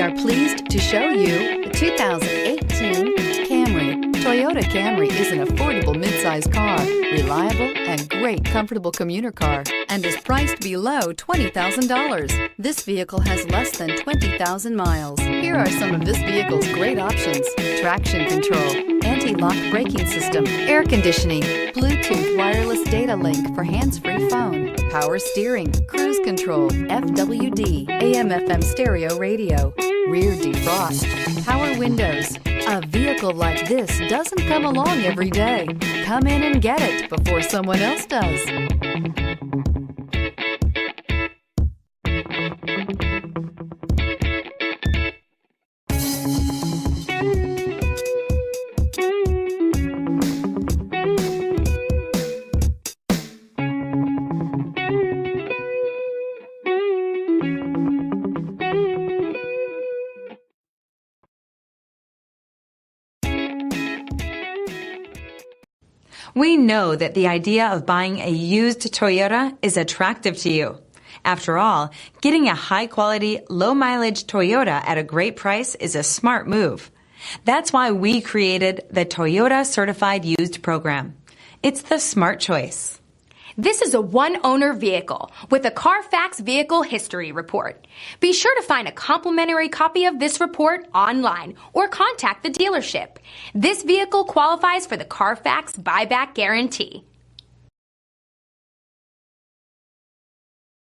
are pleased to show you the 2018 Camry. Toyota Camry is an affordable midsize car, reliable and great comfortable commuter car, and is priced below $20,000. This vehicle has less than 20,000 miles. Here are some of this vehicle's great options: traction control, anti-lock braking system, air conditioning, Bluetooth wireless data link for hands-free phone, power steering, cruise control, FWD, AM/FM stereo radio, rear defrost, power windows. A vehicle like this doesn't come along every day. Come in and get it before someone else does. We know that the idea of buying a used Toyota is attractive to you. After all, getting a high-quality, low-mileage Toyota at a great price is a smart move. That's why we created the Toyota Certified Used Program. It's the smart choice. This is a one-owner vehicle with a Carfax Vehicle History Report. Be sure to find a complimentary copy of this report online or contact the dealership. This vehicle qualifies for the Carfax Buyback Guarantee.